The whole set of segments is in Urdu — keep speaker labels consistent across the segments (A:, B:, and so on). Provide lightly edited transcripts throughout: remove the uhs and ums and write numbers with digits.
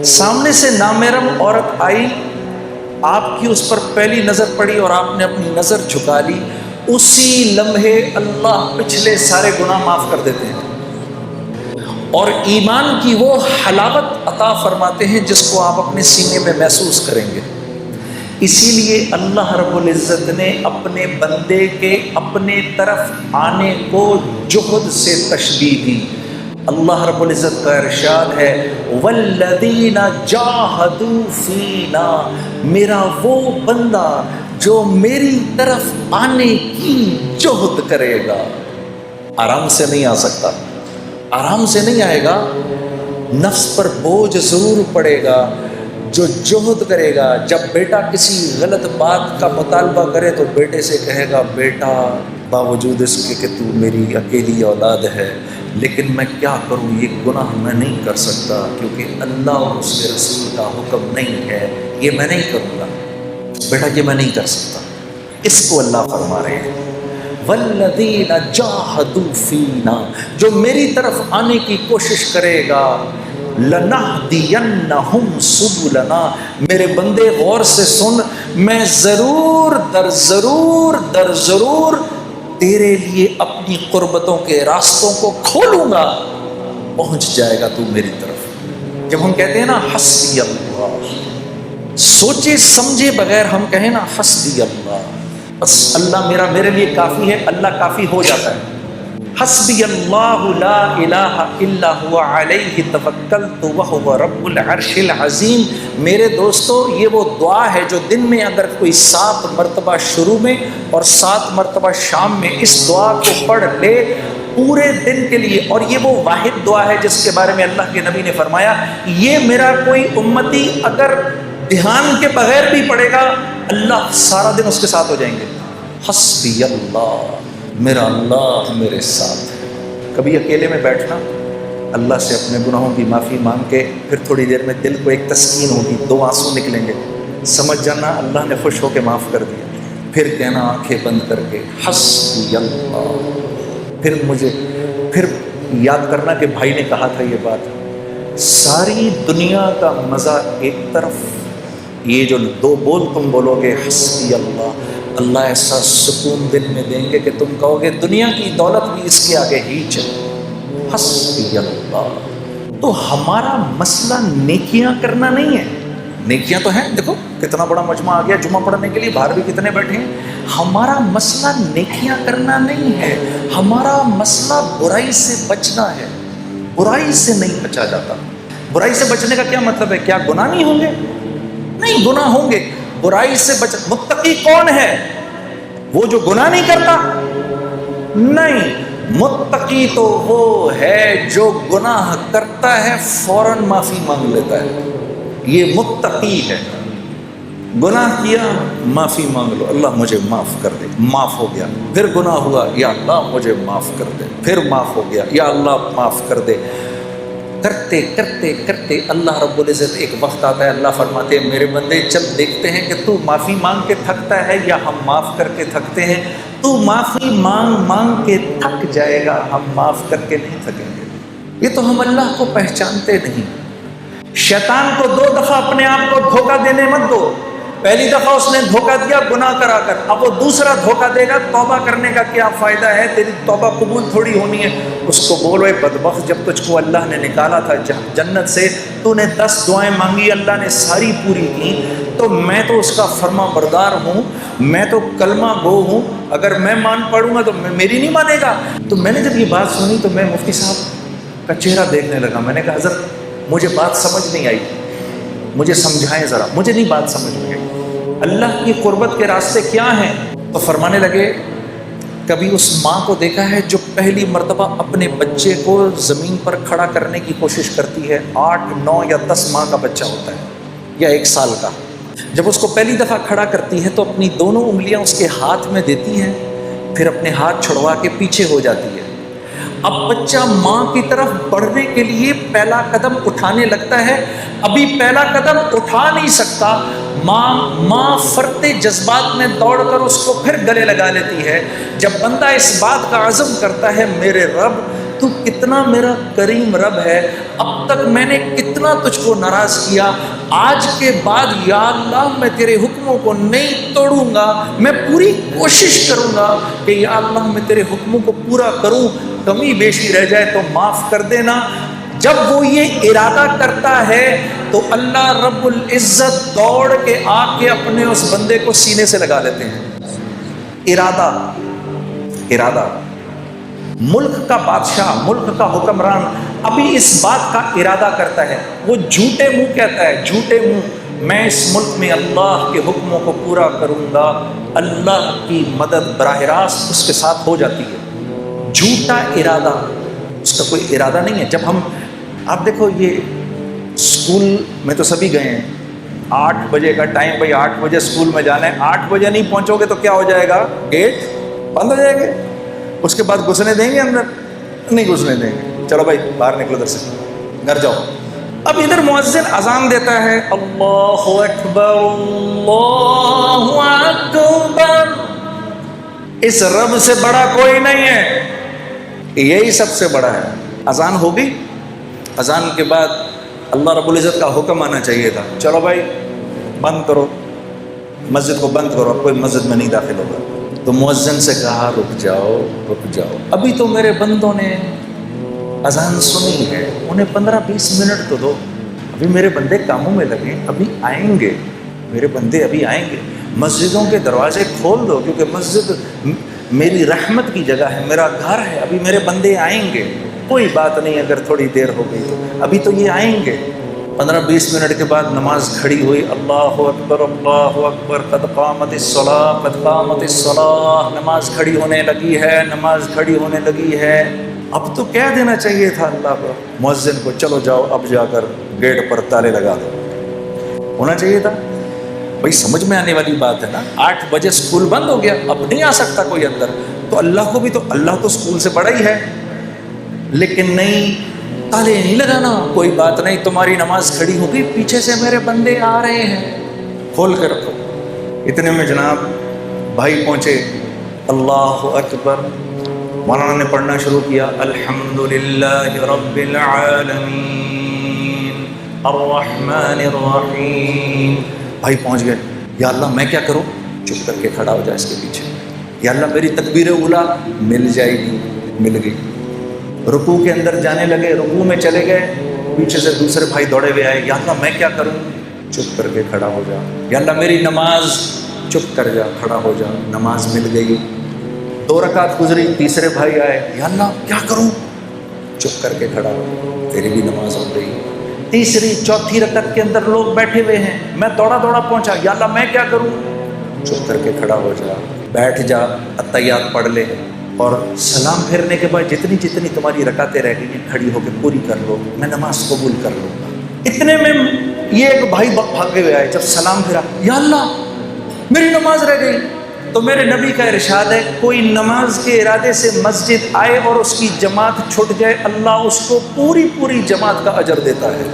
A: سامنے سے نامحرم عورت آئی، آپ کی اس پر پہلی نظر پڑی اور آپ نے اپنی نظر جھکا لی، اسی لمحے اللہ پچھلے سارے گناہ معاف کر دیتے ہیں اور ایمان کی وہ حلاوت عطا فرماتے ہیں جس کو آپ اپنے سینے میں محسوس کریں گے۔ اسی لیے اللہ رب العزت نے اپنے بندے کے اپنے طرف آنے کو جہد سے تشبیہ دی۔ اللہ رب العزت کا ارشاد ہے والذین جاہدوا فینا، میرا وہ بندہ جو میری طرف آنے کی جہد کرے گا۔ آرام سے نہیں آ سکتا، آرام سے نہیں آئے گا، نفس پر بوجھ ضرور پڑے گا۔ جو جہد کرے گا، جب بیٹا کسی غلط بات کا مطالبہ کرے تو بیٹے سے کہے گا بیٹا باوجود اس کے کہ تو میری اکیلی اولاد ہے لیکن میں کیا کروں، یہ گناہ میں نہیں کر سکتا کیونکہ اللہ اور اس کے رسول کا حکم نہیں ہے، یہ میں نہیں کروں گا بیٹا، یہ میں نہیں کر سکتا۔ اس کو اللہ فرما رہے ہیں والذین جاہدوا فینا، جو میری طرف آنے کی کوشش کرے گا، لنہدینہم سبلنا، میرے بندے غور سے سن، میں ضرور در ضرور تیرے لیے اپنی قربتوں کے راستوں کو کھولوں گا، پہنچ جائے گا تو میری طرف۔ جب ہم کہتے ہیں نا حسبی اللہ، سوچے سمجھے بغیر ہم کہیں نا حسبی اللہ، بس اللہ میرے لیے کافی ہے، اللہ کافی ہو جاتا ہے۔ حسبی اللہ لا الہ الا هو علیہ توکلت وہو رب العرش العظیم۔ میرے دوستو، یہ وہ دعا ہے جو دن میں اگر کوئی 7 مرتبہ شروع میں اور 7 مرتبہ شام میں اس دعا کو پڑھ لے پورے دن کے لیے، اور یہ وہ واحد دعا ہے جس کے بارے میں اللہ کے نبی نے فرمایا یہ میرا کوئی امتی اگر دھیان کے بغیر بھی پڑھے گا اللہ سارا دن اس کے ساتھ ہو جائیں گے۔ حسبی اللہ، میرا اللہ میرے ساتھ ہے۔ کبھی اکیلے میں بیٹھنا، اللہ سے اپنے گناہوں کی معافی مانگ کے پھر تھوڑی دیر میں دل کو ایک تسکین ہوگی، 2 آنسو نکلیں گے، سمجھ جانا اللہ نے خوش ہو کے معاف کر دیا۔ پھر کہنا آنکھیں بند کر کے حسبی اللہ، پھر یاد کرنا کہ بھائی نے کہا تھا یہ بات، ساری دنیا کا مزہ ایک طرف، یہ جو 2 بول تم بولو گے حسبی اللہ، اللہ ایسا سکون دل میں دیں گے کہ تم کہو گے دنیا کی دولت بھی اس کے آگے ہی چلے۔ حسبی اللہ۔ تو ہمارا مسئلہ نیکیاں کرنا نہیں ہے، نیکیاں تو ہیں، دیکھو کتنا بڑا مجمع آ گیا جمعہ پڑھنے کے لیے، باہر بھی کتنے بیٹھے ہیں۔ ہمارا مسئلہ نیکیاں کرنا نہیں ہے، ہمارا مسئلہ برائی سے بچنا ہے۔ برائی سے نہیں بچا جاتا۔ برائی سے بچنے کا کیا مطلب ہے؟ کیا گناہ نہیں ہوں گے؟ نہیں، گناہ ہوں گے، برائی سے بچ۔ متقی کون ہے؟ وہ جو گناہ نہیں کرتا؟ نہیں، متقی تو وہ ہے جو گناہ کرتا ہے فوراً معافی مانگ لیتا ہے، یہ متقی ہے۔ گناہ کیا معافی مانگ لو، اللہ مجھے معاف کر دے، معاف ہو گیا۔ پھر گناہ ہوا، یا اللہ مجھے معاف کر دے، پھر معاف ہو گیا، یا اللہ معاف کر دے۔ کرتے کرتے کرتے اللہ رب العزت ایک وقت آتا ہے، اللہ فرماتے ہیں میرے بندے چل دیکھتے ہیں کہ تو معافی مانگ کے تھکتا ہے یا ہم معاف کر کے تھکتے ہیں۔ تو معافی مانگ کے تھک جائے گا، ہم معاف کر کے نہیں تھکیں گے۔ یہ تو ہم اللہ کو پہچانتے نہیں۔ شیطان کو 2 دفعہ اپنے آپ کو دھوکہ دینے مت دو۔ پہلی دفعہ اس نے دھوکہ دیا گناہ کرا کر، اب وہ دوسرا دھوکہ دے گا، توبہ کرنے کا کیا فائدہ ہے، تیری توبہ قبول تھوڑی ہونی ہے۔ اس کو بولو اے بدبخت، جب تجھ کو اللہ نے نکالا تھا جنت سے، تو نے 10 دعائیں مانگی، اللہ نے ساری پوری کی، تو میں تو اس کا فرما بردار ہوں، میں تو کلمہ گو ہوں، اگر میں مان پڑوں گا تو میری نہیں مانے گا۔ تو میں نے جب یہ بات سنی تو میں مفتی صاحب کا چہرہ دیکھنے لگا، میں نے کہا حضرت مجھے بات سمجھ نہیں آئی، مجھے سمجھائیں ذرا، مجھے نہیں بات سمجھ میں آئی۔ اللہ کی قربت کے راستے کیا ہیں؟ تو فرمانے لگے کبھی اس ماں کو دیکھا ہے جو پہلی مرتبہ اپنے بچے کو زمین پر کھڑا کرنے کی کوشش کرتی ہے، 8، 9 یا 10 ماہ کا بچہ ہوتا ہے یا 1 سال کا، جب اس کو پہلی دفعہ کھڑا کرتی ہے تو اپنی دونوں انگلیاں اس کے ہاتھ میں دیتی ہیں، پھر اپنے ہاتھ چھڑوا کے پیچھے ہو جاتی ہے۔ اب بچہ ماں کی طرف بڑھنے کے لیے پہلا قدم اٹھانے لگتا ہے، ابھی پہلا قدم اٹھا نہیں سکتا، ماں فرتے جذبات میں دوڑ کر اس کو پھر گلے لگا لیتی ہے۔ جب بندہ اس بات کا عزم کرتا ہے میرے رب تو کتنا میرا کریم رب ہے، اب تک میں نے کتنا اتنا تجھ کو ناراض کیا، آج کے بعد یا اللہ میں تیرے حکموں کو نہیں توڑوں گا، میں پوری کوشش کروں گا کہ یا اللہ میں تیرے حکموں کو پورا کروں، کمی بیشی رہ جائے تو معاف کر دینا۔ جب وہ یہ ارادہ کرتا ہے تو اللہ رب العزت دوڑ کے آ کے اپنے اس بندے کو سینے سے لگا لیتے ہیں۔ ارادہ ملک کا بادشاہ، ملک کا حکمران ابھی اس بات کا ارادہ کرتا ہے، وہ جھوٹے منہ کہتا ہے، جھوٹے منہ میں اس ملک میں اللہ کے حکموں کو پورا کروں گا، اللہ کی مدد براہ راست اس کے ساتھ ہو جاتی ہے۔ جھوٹا ارادہ، اس کا کوئی ارادہ نہیں ہے۔ جب ہم، آپ دیکھو یہ اسکول میں تو سبھی گئے ہیں، 8 بجے کا ٹائم، بھائی 8 بجے اسکول میں جانا ہے، 8 بجے نہیں پہنچو گے تو کیا ہو جائے گا؟ گیٹ بند ہو جائے گے۔ اس کے بعد گھسنے دیں گے اندر؟ نہیں گھسنے دیں گے، چلو بھائی باہر نکلو ادھر سے، گھر جاؤ۔ اب ادھر مؤذن اذان دیتا ہے، اللہ اکبر اللہ اکبر، اس رب سے بڑا کوئی نہیں ہے، یہی سب سے بڑا ہے۔ اذان ہوگی، اذان کے بعد اللہ رب العزت کا حکم آنا چاہیے تھا، چلو بھائی بند کرو، مسجد کو بند کرو، اب کوئی مسجد میں نہیں داخل ہوگا۔ تو مؤذن سے کہا رک جاؤ رک جاؤ، ابھی تو میرے بندوں نے اذان سنی ہے، انہیں 15-20 منٹ تو دو، ابھی میرے بندے کاموں میں لگے، ابھی آئیں گے میرے بندے، ابھی آئیں گے۔ مسجدوں کے دروازے کھول دو، کیونکہ مسجد میری رحمت کی جگہ ہے، میرا گھر ہے، ابھی میرے بندے آئیں گے، کوئی بات نہیں اگر تھوڑی دیر ہو گئی تو، ابھی تو یہ آئیں گے۔ 15-20 منٹ کے بعد نماز کھڑی ہوئی، اللہ اکبر، قد قامت الصلاۃ، قد قامت الصلاۃ، نماز کھڑی ہونے لگی ہے، نماز کھڑی ہونے لگی ہے۔ اب تو کہہ دینا چاہیے تھا اللہ کو، مؤذن کو، چلو جاؤ اب جا کر گیٹ پر تالے لگا دو، ہونا چاہیے تھا۔ بھائی سمجھ میں آنے والی بات ہے نا، 8 بجے اسکول بند ہو گیا، اب نہیں آ سکتا کوئی اندر، تو اللہ کو بھی تو، اللہ تو اسکول سے بڑا ہی ہے، لیکن نہیں، تالے نہیں لگانا، کوئی بات نہیں، تمہاری نماز کھڑی ہوگی، پیچھے سے میرے بندے آ رہے ہیں، کھول کے رکھو۔ اتنے میں جناب بھائی پہنچے، اللہ اکبر، مولانا نے پڑھنا شروع کیا، الحمدللہ رب العالمین الرحمن الرحیم۔ بھائی پہنچ گئے، یا اللہ میں کیا کروں؟ چپ کر کے کھڑا ہو جائے اس کے پیچھے، یا اللہ میری تکبیر اولا مل جائے گی، مل گئی۔ رکوع کے اندر جانے لگے، رکوع میں چلے گئے، پیچھے سے دوسرے بھائی دوڑے ہوئے آئے، یا اللہ میں کیا کروں؟ چپ کر کے کھڑا ہو جا، یا اللہ میری نماز، چپ کر جا، کھڑا ہو جا، نماز مل گئی۔ 2 رکعت گزری، تیسرے بھائی آئے، یا اللہ کیا کروں؟ چپ کر کے کھڑا ہو، تیری بھی نماز ہو گئی۔ تیسری چوتھی رکعت کے اندر لوگ بیٹھے ہوئے ہیں، میں دوڑا پہنچا، یا اللہ میں کیا کروں؟ چپ کر کے کھڑا ہو جا، بیٹھ جا، اتحیات پڑھ لے، اور سلام پھیرنے کے بعد جتنی تمہاری رکعتیں رہ گئی ہیں کھڑی ہو کے پوری کر لو، میں نماز قبول کر لوں گا۔ اتنے میں یہ ایک بھائی بھاگے ہوئے آئے، جب سلام پھیرا، یا اللہ میری نماز رہ گئی۔ تو میرے نبی کا ارشاد ہے، کوئی نماز کے ارادے سے مسجد آئے اور اس کی جماعت چھٹ جائے، اللہ اس کو پوری جماعت کا اجر دیتا ہے۔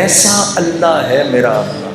A: ایسا اللہ ہے میرا اللہ۔